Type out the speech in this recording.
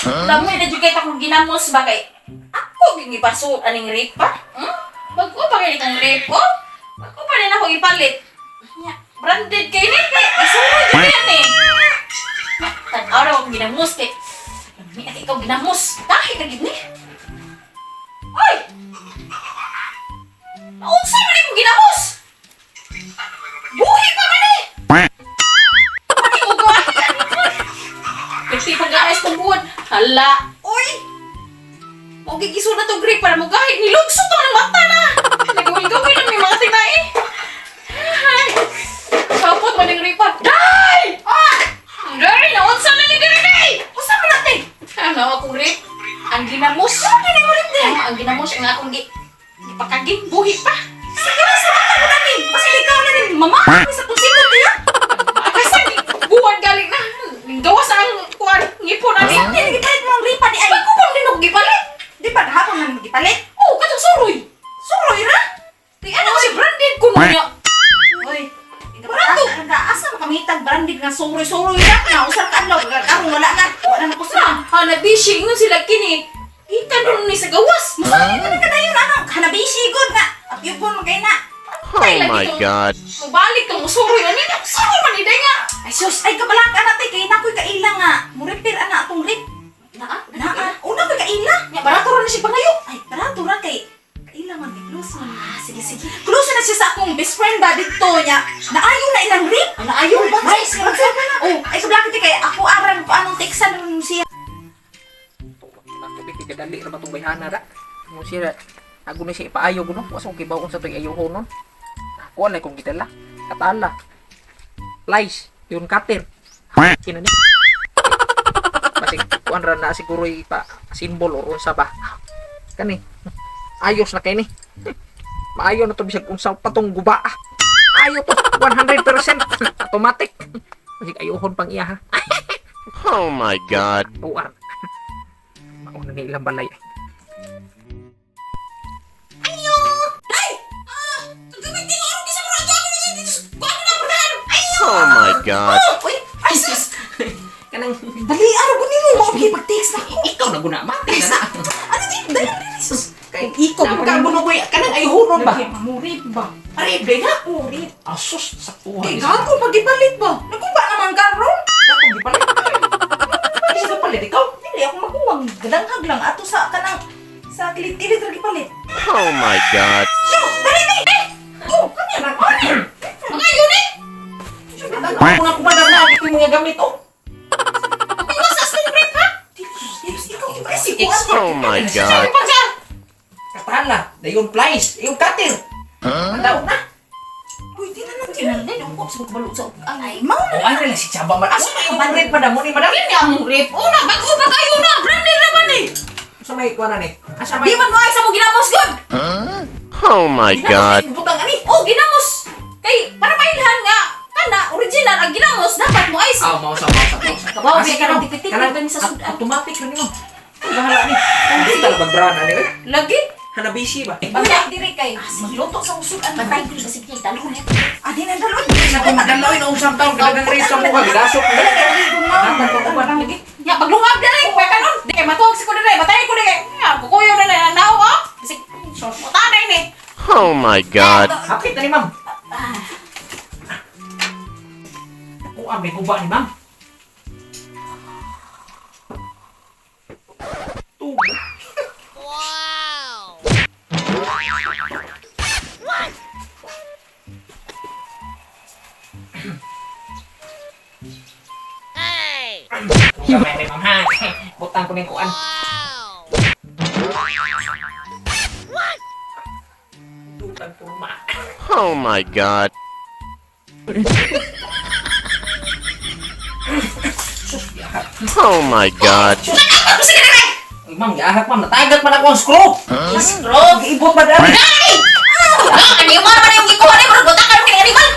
Dami na juga akong ginamos ba kay ako gigipaso aning rip pa. Bago pa kay kong rip ko. Bago pa rin ako ipalit. Nya, branded kay ni kay isuod jud yan eh. Tan-aw ra akong ginamos kay ni ikaw ginamos. Tahi na gid ni. Oy! Naunsa man akong ginamos? Buhi pa man eh. Ay, ugay. Kasi pag-aayos kong buwan. Hala! Uy! Magigiso na to grip para mo kahit nilugso to ng mata na! Nagawin-gawin lang may mga tinay eh! Ay! Kapot mo ng gripa! Day! Ah! Day! Naunsa na ni Day! Usa mo natin! Ano akong grip? Ang ginamos! Ano ginamos din? Ang ginamos ang akong ipakaging buhi pa! Sige na sa mata mo natin! Kasi ikaw na rin! Mama! Sa pusikot niya! Kasi buwan galing na! Gawa sa ang kuwan, ngipon na rin. Hindi, nagipalit mo ang ripa di ay. Bago bang din ako gipalit? Di ba, hapon na nagipalit? Oo, katong suroy. Suroy ra? Di ano kasi branded ko niya. Uy, barato. Asa mo kamitag branded nga suroy-suroy ra? Nausar ka ano, karong wala na. Wala na ko sila. Hanabishi, ngun sila kini. Ikan doon ni sa gawas. Masali ka na yun, anak. Hanabishi, good nga. At yung po magay na. Oh my God. Mubalik kang musuroy ani na. Suroy man iday nga. Ay sus, ay kabalang ka natin. Kaya na ko'y kaila nga. Muripir ana atong rip. Naa? Una ko'y kaila. Nya, barato rin na siya pangayo. Ay, barato rin kay kaila man. Close man. Sige, sige. Close na siya sa akong best friend ba dito niya. Naayo na ilang rip. Naayo ba? Ay, sige ka na. Oh, ay sablaki kay ako aran ko anong teksan rin siya. Tubig kadali ra batong bayhana ra. Mo siya ako na siya ipaayo kuno. Wasong kibaw sa toy ayo honon. Ako na kung gitala. Katala. Lies, yun cutter. Kina ni. Basig kuan ra na siguro ipa symbol or unsa ba. Kani. Ayos na kay ni. Maayo na to bisag unsa patong guba. Ayo to 100% automatic. Basig ayohon pang iya ha. Oh my God. Buwan. Mauna ni ilang balay. Ayo! Ay! Gamitin mo ako sa mga ako na dito. Bago na pran. Ayo! Oh my God. Uy, ay sus. Kanang Dali ano ko nimo mo gipag-text na. ikaw na guna mati na. Ano di? Dali sus. Kay ikaw pagka buno ko kanang ayohon ba? Mamurit ba? Pare, na. Murit. Asus sa kuha. Kay gago magipalit ba? Nagkuba naman karon. Ako gipalit. Ay, sa palit ikaw. Dili ako makuwang gadanghag lang ato sa kanang sa kilit-kilit ra gipalit. Oh my God. So, dali ni. Oh, kanya ra. Mga yun eh. Ako na kumadar na ako yung mga gamit oh. Ang sa stupid ha? Ikaw ba si Oh my God. Katala, dayon plies, yung cutter. Mandaog na. Uy, di na nang tinanay. Ang kuwap sa magbalot sa ay, mau O ay na si Chaba man. Asa na yung branded madam mo ni madam? Ini ang rip. Una, bago ba kayo na? Branded naman eh. Sa may kuha na ni. Asa Di may man mo ay sa mo ginamos good. Oh my God. Butang ani. Oh, ginamos. Kay para mailhan nga kana original ang ginamos dapat mo ay sa. mau sa. Kabaw kay kanang tipitik kanang ba ni sa sudan. automatic na niyo. Bahala ni. Hindi talaga brana ni. Lagi. Hanabishi ba? Bantay diri kay magluto sa usudan. Bantay diri sa sige dalon. Adi na dalon. Sa kung madalaw na usang taon kadagang rito mo ka gidasok. Natag ko ba lagi? Ya, maglungag diri. Kaya kanon. Di kay matuog si ko diri. Batay ko diri. Ya, kukuyo na na naw oh. Bisig. Mutanay ni. Oh my God. Hapit na ni ma'am. Ako may guba ni ma'am. Tubo. Sampai may ma'am ha. Butang ko ng kuan. Tutan kurma. Oh my God. Oh my God. Ay, ma'am, yahat ma'am. Natagat man ako ang screw. Screw. Ibot ba dami? Ay! Ano yung mga yung gikuha ni bro? Buta kayo kay animal.